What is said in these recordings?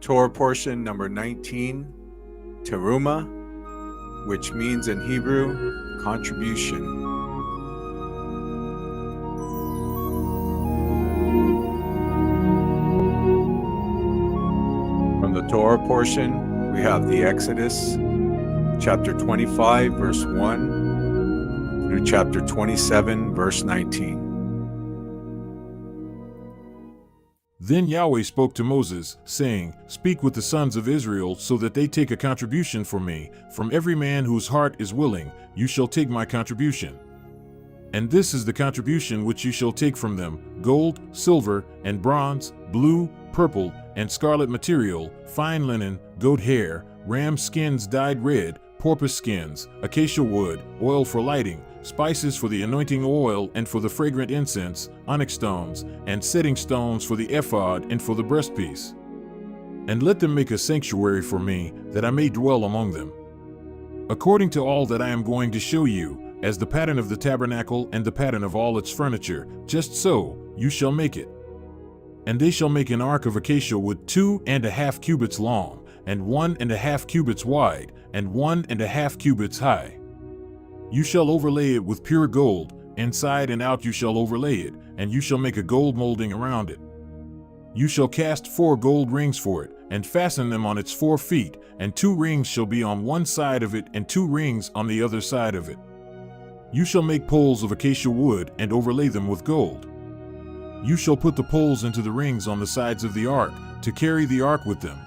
Torah portion number 19, Terumah, which means in Hebrew, contribution. From the Torah portion, we have the Exodus, chapter 25, verse 1, through chapter 27, verse 19. Then Yahweh spoke to Moses, saying, Speak with the sons of Israel, so that they take a contribution for me. From every man whose heart is willing, you shall take my contribution. And this is the contribution which you shall take from them: gold, silver, and bronze, blue, purple, and scarlet material, fine linen, goat hair, ram skins dyed red, porpoise skins, acacia wood, oil for lighting, spices for the anointing oil and for the fragrant incense, onyx stones, and setting stones for the ephod and for the breastpiece. And let them make a sanctuary for me, that I may dwell among them. According to all that I am going to show you, as the pattern of the tabernacle and the pattern of all its furniture, just so you shall make it. And they shall make an ark of acacia wood 2.5 cubits long, and 1.5 cubits wide, and 1.5 cubits high. You shall overlay it with pure gold, inside and out you shall overlay it, and you shall make a gold molding around it. You shall cast 4 gold rings for it, and fasten them on its 4 feet, and 2 rings shall be on one side of it, and 2 rings on the other side of it. You shall make poles of acacia wood, and overlay them with gold. You shall put the poles into the rings on the sides of the ark, to carry the ark with them.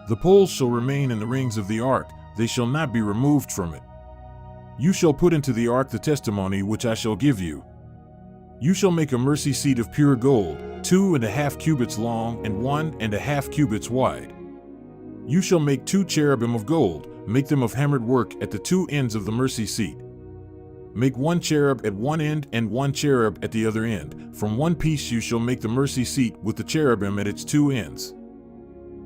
The poles shall remain in the rings of the ark, they shall not be removed from it. You shall put into the ark the testimony which I shall give you. You shall make a mercy seat of pure gold, 2.5 cubits long and 1.5 cubits wide. You shall make 2 cherubim of gold, make them of hammered work at the 2 ends of the mercy seat. Make 1 cherub at one end and 1 cherub at the other end. From one piece you shall make the mercy seat with the cherubim at its 2 ends.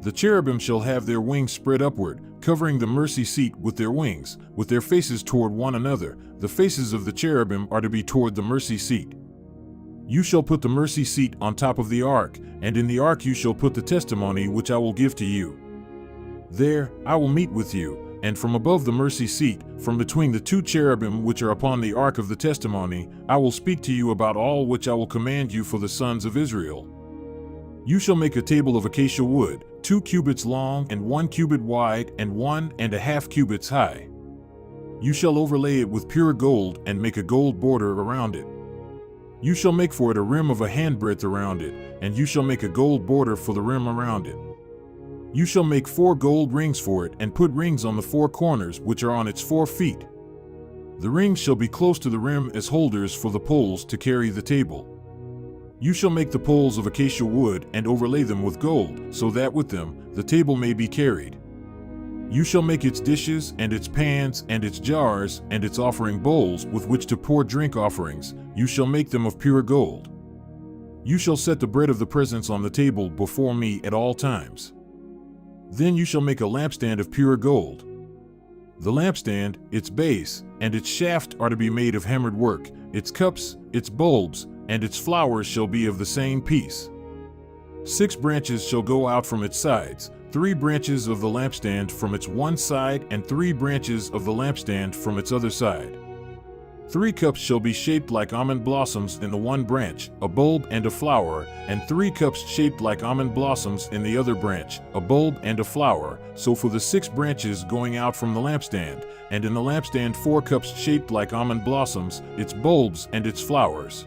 The cherubim shall have their wings spread upward, covering the mercy seat with their wings, with their faces toward one another. The faces of the cherubim are to be toward the mercy seat. You shall put the mercy seat on top of the ark, and in the ark you shall put the testimony which I will give to you. There I will meet with you, and from above the mercy seat, from between the 2 cherubim which are upon the ark of the testimony, I will speak to you about all which I will command you for the sons of Israel. You shall make a table of acacia wood, 2 cubits long and 1 cubit wide and 1.5 cubits high. You shall overlay it with pure gold and make a gold border around it. You shall make for it a rim of a handbreadth around it, and you shall make a gold border for the rim around it. You shall make 4 gold rings for it and put rings on the 4 corners which are on its 4 feet. The rings shall be close to the rim as holders for the poles to carry the table. You shall make the poles of acacia wood and overlay them with gold, so that with them the table may be carried. You shall make its dishes and its pans and its jars and its offering bowls with which to pour drink offerings. You shall make them of pure gold. You shall set the bread of the presence on the table before me at all times. Then you shall make a lampstand of pure gold. The lampstand, its base, and its shaft are to be made of hammered work. Its cups, its bulbs, and its flowers shall be of the same piece. 6 branches shall go out from its sides, 3 branches of the lampstand from its one side and 3 branches of the lampstand from its other side. 3 cups shall be shaped like almond blossoms in the one branch, a bulb and a flower, and 3 cups shaped like almond blossoms in the other branch, a bulb and a flower. So for the 6 branches going out from the lampstand, and in the lampstand 4 cups shaped like almond blossoms, its bulbs and its flowers.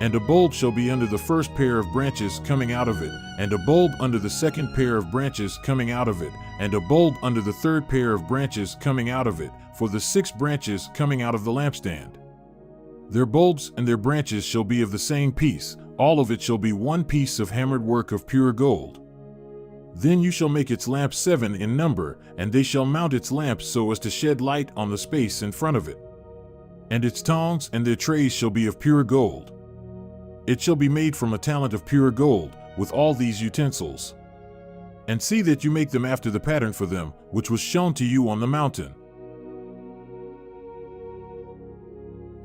And a bulb shall be under the first pair of branches coming out of it, and a bulb under the second pair of branches coming out of it, and a bulb under the third pair of branches coming out of it, for the 6 branches coming out of the lampstand. Their bulbs and their branches shall be of the same piece, all of it shall be one piece of hammered work of pure gold. Then you shall make its lamps 7 in number, and they shall mount its lamps so as to shed light on the space in front of it. And its tongs and their trays shall be of pure gold. It shall be made from a talent of pure gold, with all these utensils. And see that you make them after the pattern for them, which was shown to you on the mountain.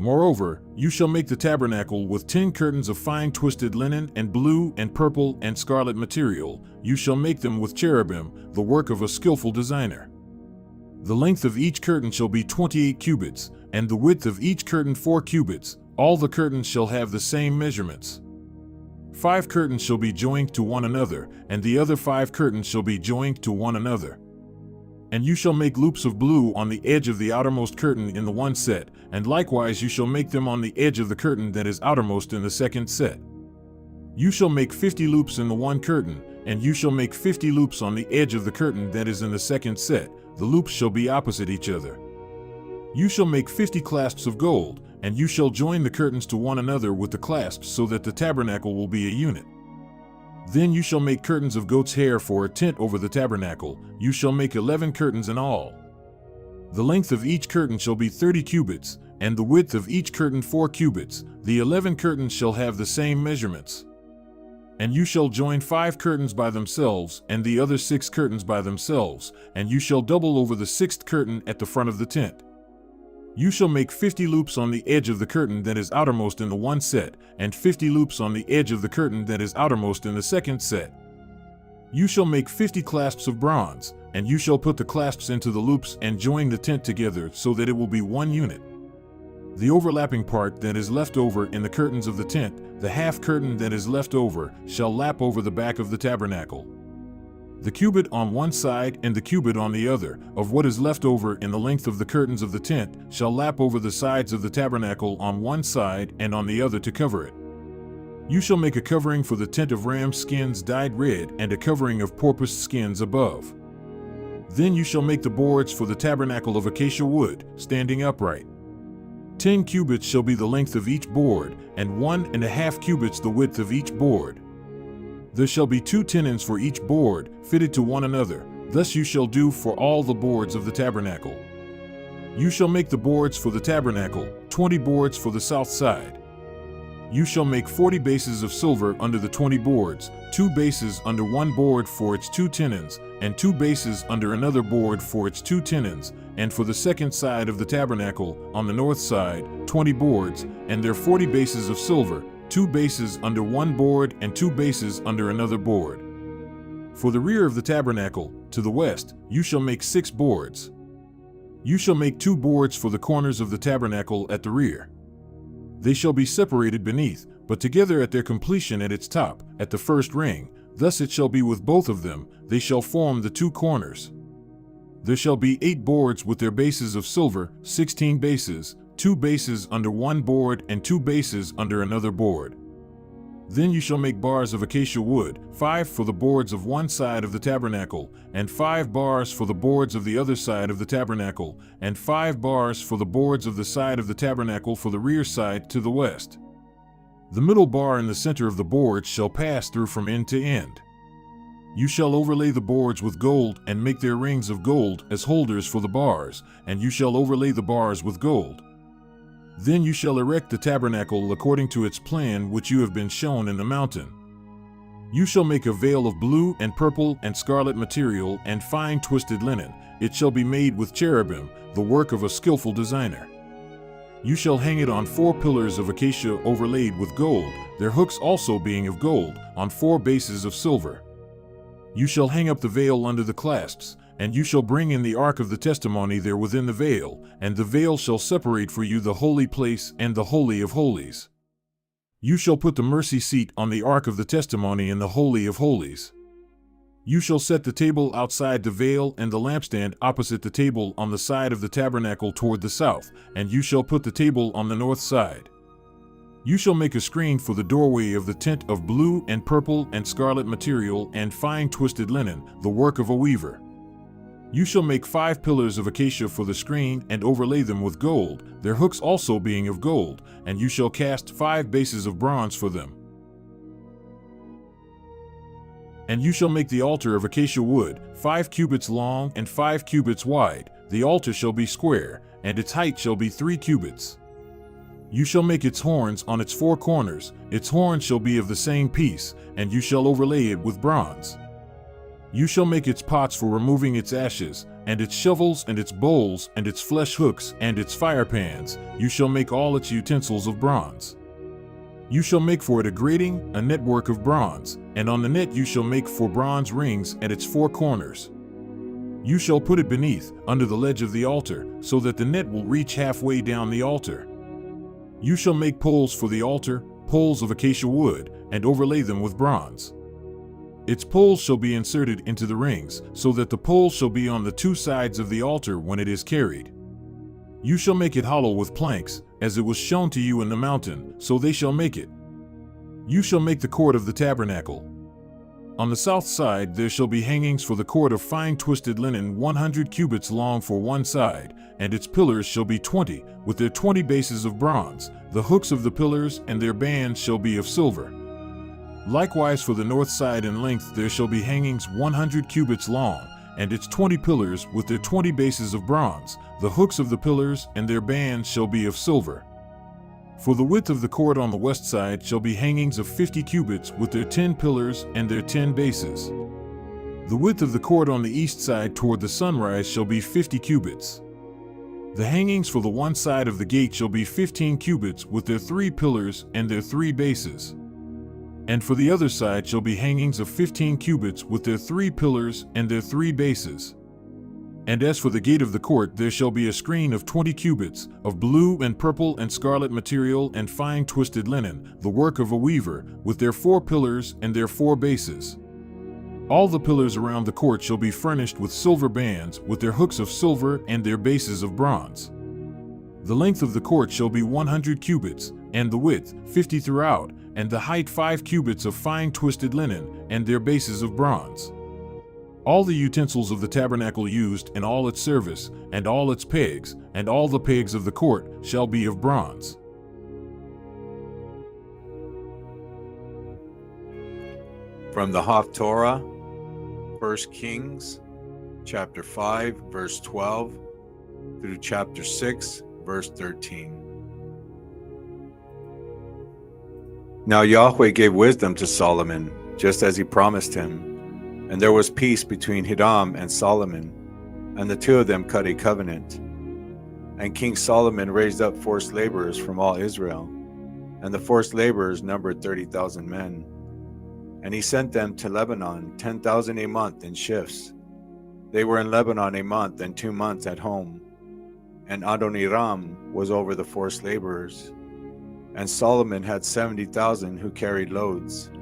Moreover, you shall make the tabernacle with 10 curtains of fine twisted linen and blue and purple and scarlet material. You shall make them with cherubim, the work of a skillful designer. The length of each curtain shall be 28 cubits, and the width of each curtain 4 cubits. All the curtains shall have the same measurements. 5 curtains shall be joined to one another, and the other 5 curtains shall be joined to one another. And you shall make loops of blue on the edge of the outermost curtain in the one set, and likewise you shall make them on the edge of the curtain that is outermost in the second set. You shall make 50 loops in the one curtain, and you shall make 50 loops on the edge of the curtain that is in the second set. The loops shall be opposite each other. You shall make 50 clasps of gold, and you shall join the curtains to one another with the clasps so that the tabernacle will be a unit. Then you shall make curtains of goat's hair for a tent over the tabernacle. You shall make 11 curtains in all. The length of each curtain shall be 30 cubits, and the width of each curtain 4 cubits. The 11 curtains shall have the same measurements. And you shall join 5 curtains by themselves, and the other 6 curtains by themselves, and you shall double over the 6th curtain at the front of the tent. You shall make 50 loops on the edge of the curtain that is outermost in the one set, and 50 loops on the edge of the curtain that is outermost in the second set. You shall make 50 clasps of bronze, and you shall put the clasps into the loops and join the tent together so that it will be one unit. The overlapping part that is left over in the curtains of the tent, the half curtain that is left over, shall lap over the back of the tabernacle. The cubit on one side and the cubit on the other, of what is left over in the length of the curtains of the tent, shall lap over the sides of the tabernacle on one side and on the other to cover it. You shall make a covering for the tent of ram skins dyed red and a covering of porpoise skins above. Then you shall make the boards for the tabernacle of acacia wood, standing upright. 10 cubits shall be the length of each board, and 1.5 cubits the width of each board. There shall be 2 tenons for each board, fitted to one another. Thus you shall do for all the boards of the tabernacle. You shall make the boards for the tabernacle, 20 boards for the south side. You shall make 40 bases of silver under the 20 boards, 2 bases under one board for its 2 tenons, and 2 bases under another board for its 2 tenons, and for the second side of the tabernacle, on the north side, 20 boards, and their 40 bases of silver, 2 bases under one board and 2 bases under another board. For the rear of the tabernacle, to the west, you shall make 6 boards. You shall make 2 boards for the corners of the tabernacle at the rear. They shall be separated beneath, but together at their completion at its top, at the first ring. Thus it shall be with both of them, they shall form the 2 corners. There shall be 8 boards with their bases of silver, 16 bases, 2 bases under one board and 2 bases under another board. Then you shall make bars of acacia wood, 5 for the boards of one side of the tabernacle, and 5 bars for the boards of the other side of the tabernacle, and 5 bars for the boards of the side of the tabernacle for the rear side to the west. The middle bar in the center of the boards shall pass through from end to end. You shall overlay the boards with gold and make their rings of gold as holders for the bars, and you shall overlay the bars with gold. Then you shall erect the tabernacle according to its plan which you have been shown in the mountain. You shall make a veil of blue and purple and scarlet material and fine twisted linen. It shall be made with cherubim, the work of a skillful designer. You shall hang it on 4 pillars of acacia overlaid with gold, their hooks also being of gold, on 4 bases of silver. You shall hang up the veil under the clasps, and you shall bring in the ark of the testimony there within the veil, and the veil shall separate for you the holy place and the holy of holies. You shall put the mercy seat on the ark of the testimony in the holy of holies. You shall set the table outside the veil and the lampstand opposite the table on the side of the tabernacle toward the south, and you shall put the table on the north side. You shall make a screen for the doorway of the tent of blue and purple and scarlet material and fine twisted linen, the work of a weaver. You shall make 5 pillars of acacia for the screen and overlay them with gold, their hooks also being of gold, and you shall cast 5 bases of bronze for them. And you shall make the altar of acacia wood, 5 cubits long and 5 cubits wide. The altar shall be square, and its height shall be 3 cubits. You shall make its horns on its 4 corners, its horns shall be of the same piece, and you shall overlay it with bronze. You shall make its pots for removing its ashes, and its shovels, and its bowls, and its flesh hooks, and its fire pans. You shall make all its utensils of bronze. You shall make for it a grating, a network of bronze, and on the net you shall make for bronze rings at its four corners. You shall put it beneath, under the ledge of the altar, so that the net will reach halfway down the altar. You shall make poles for the altar, poles of acacia wood, and overlay them with bronze. Its poles shall be inserted into the rings, so that the poles shall be on the two sides of the altar when it is carried. You shall make it hollow with planks, as it was shown to you in the mountain, so they shall make it. You shall make the court of the tabernacle. On the south side there shall be hangings for the cord of fine twisted linen 100 cubits long for one side, and its pillars shall be 20, with their 20 bases of bronze. The hooks of the pillars and their bands shall be of silver. Likewise for the north side in length there shall be hangings 100 cubits long, and its 20 pillars with their 20 bases of bronze. The hooks of the pillars and their bands shall be of silver. For the width of the court on the west side shall be hangings of 50 cubits with their 10 pillars and their 10 bases. The width of the court on the east side toward the sunrise shall be 50 cubits. The hangings for the one side of the gate shall be 15 cubits with their 3 pillars and their 3 bases. And for the other side shall be hangings of 15 cubits with their 3 pillars and their 3 bases. And as for the gate of the court, there shall be a screen of 20 cubits, of blue and purple and scarlet material and fine twisted linen, the work of a weaver, with their 4 pillars and their 4 bases. All the pillars around the court shall be furnished with silver bands, with their hooks of silver and their bases of bronze. The length of the court shall be 100 cubits, and the width 50 throughout, and the height 5 cubits of fine twisted linen, and their bases of bronze. All the utensils of the tabernacle used in all its service, and all its pegs, and all the pegs of the court, shall be of bronze. From the Torah, 1 Kings, chapter 5, verse 12, through chapter 6, verse 13. Now Yahweh gave wisdom to Solomon, just as he promised him. And there was peace between Hiram and Solomon, and the two of them cut a covenant. And King Solomon raised up forced laborers from all Israel, and the forced laborers numbered 30,000 men. And he sent them to Lebanon, 10,000 a month in shifts. They were in Lebanon a month and 2 months at home. And Adoniram was over the forced laborers. And Solomon had 70,000 who carried loads,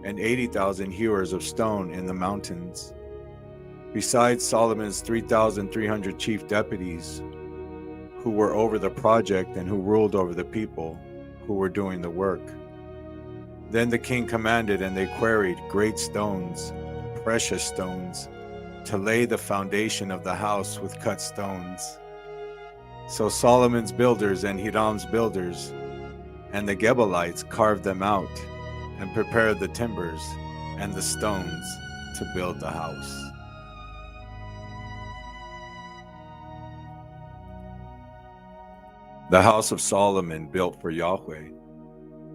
and 80,000 hewers of stone in the mountains. Besides Solomon's 3,300 chief deputies, who were over the project and who ruled over the people who were doing the work. Then the king commanded, and they quarried great stones, precious stones, to lay the foundation of the house with cut stones. So Solomon's builders and Hiram's builders and the Gebalites carved them out, and prepared the timbers and the stones to build the house. The house of Solomon built for Yahweh.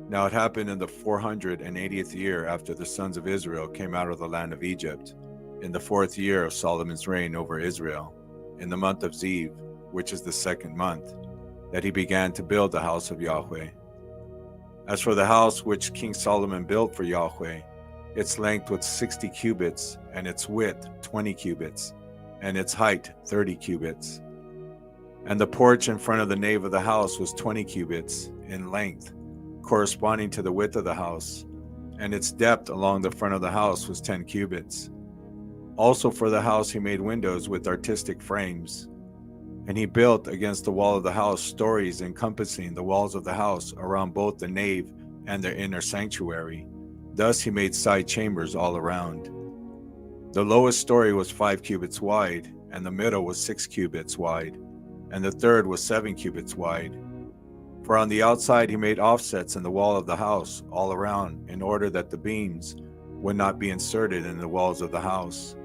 Now it happened in the 480th year after the sons of Israel came out of the land of Egypt, in the 4th year of Solomon's reign over Israel, in the month of Ziv, which is the 2nd month, that he began to build the house of Yahweh. As for the house which King Solomon built for Yahweh, its length was 60 cubits, and its width 20 cubits, and its height 30 cubits. And the porch in front of the nave of the house was 20 cubits in length, corresponding to the width of the house, and its depth along the front of the house was 10 cubits. Also for the house he made windows with artistic frames. And he built against the wall of the house stories encompassing the walls of the house around both the nave and the inner sanctuary. Thus he made side chambers all around. The lowest story was 5 cubits wide, and the middle was 6 cubits wide, and the third was 7 cubits wide. For on the outside he made offsets in the wall of the house all around, in order that the beams would not be inserted in the walls of the house.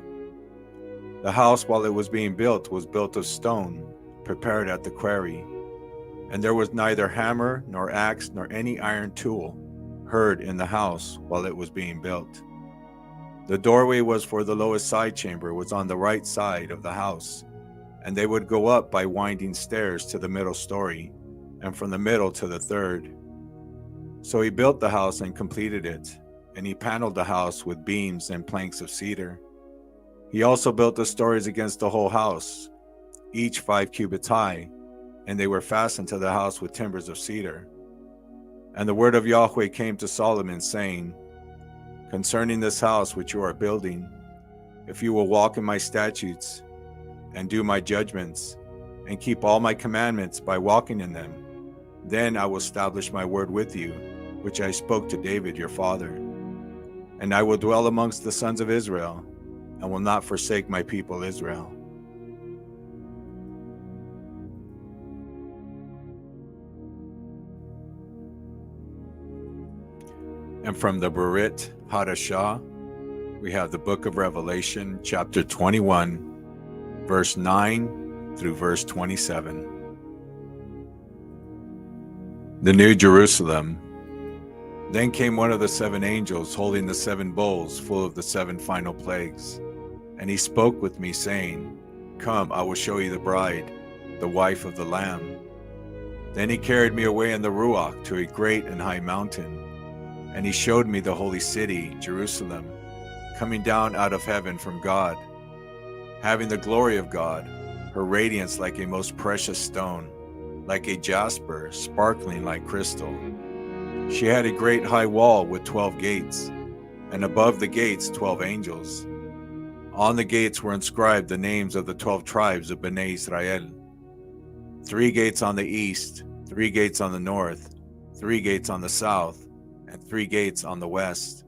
The house, while it was being built, was built of stone, prepared at the quarry. And there was neither hammer, nor axe, nor any iron tool heard in the house while it was being built. The doorway was for the lowest side chamber, was on the right side of the house, and they would go up by winding stairs to the middle story, and from the middle to the third. So he built the house and completed it, and he paneled the house with beams and planks of cedar. He also built the stories against the whole house, each 5 cubits high, and they were fastened to the house with timbers of cedar. And the word of Yahweh came to Solomon, saying, Concerning this house which you are building, if you will walk in my statutes, and do my judgments, and keep all my commandments by walking in them, then I will establish my word with you, which I spoke to David your father. And I will dwell amongst the sons of Israel, and will not forsake my people Israel. And from the Berit Hadashah, we have the book of Revelation, chapter 21, verse 9 through verse 27. The New Jerusalem. Then came one of the 7 angels holding the 7 bowls full of the 7 final plagues. And he spoke with me, saying, Come, I will show you the bride, the wife of the Lamb. Then he carried me away in the Ruach to a great and high mountain. And he showed me the holy city, Jerusalem, coming down out of heaven from God, having the glory of God, her radiance like a most precious stone, like a jasper, sparkling like crystal. She had a great high wall with 12 gates, and above the gates 12 angels. On the gates were inscribed the names of the 12 tribes of Bnei Israel. 3 gates on the east, 3 gates on the north, 3 gates on the south, and 3 gates on the west.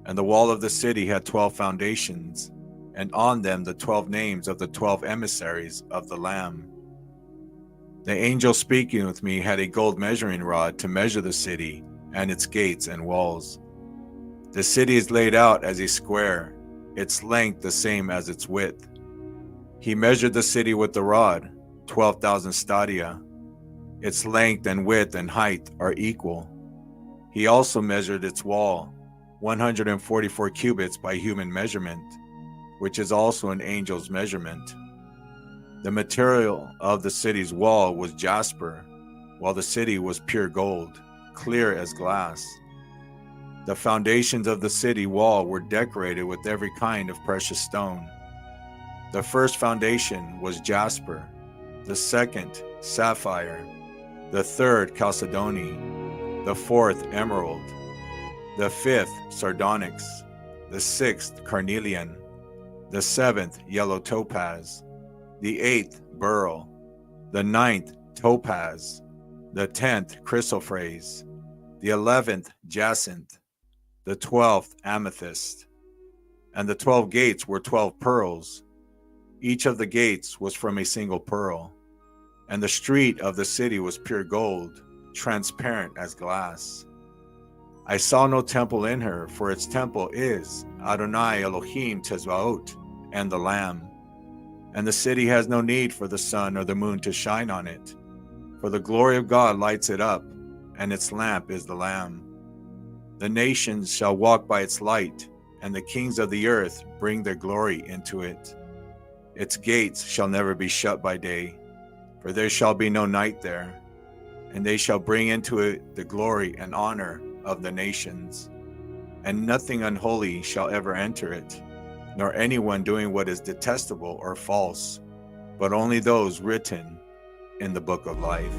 And the wall of the city had 12 foundations, and on them the 12 names of the 12 emissaries of the Lamb. The angel speaking with me had a gold measuring rod to measure the city and its gates and walls. The city is laid out as a square, its length the same as its width. He measured the city with the rod, 12,000 stadia. Its length and width and height are equal. He also measured its wall, 144 cubits by human measurement, which is also an angel's measurement. The material of the city's wall was jasper, while the city was pure gold, clear as glass. The foundations of the city wall were decorated with every kind of precious stone. The first foundation was jasper, the second sapphire, the third chalcedony, the fourth emerald, the fifth sardonyx, the sixth carnelian, the seventh yellow topaz, the 8th beryl, the 9th topaz, the 10th chrysoprase, the 11th jacinth, the 12th amethyst. And the 12 gates were 12 pearls. Each of the gates was from a single pearl. And the street of the city was pure gold, transparent as glass. I saw no temple in her, for its temple is Adonai Elohim Tezvaot and the Lamb. And the city has no need for the sun or the moon to shine on it, for the glory of God lights it up, and its lamp is the Lamb. The nations shall walk by its light, and the kings of the earth bring their glory into it. Its gates shall never be shut by day, for there shall be no night there. And they shall bring into it the glory and honor of the nations. And nothing unholy shall ever enter it, nor anyone doing what is detestable or false, but only those written in the book of life.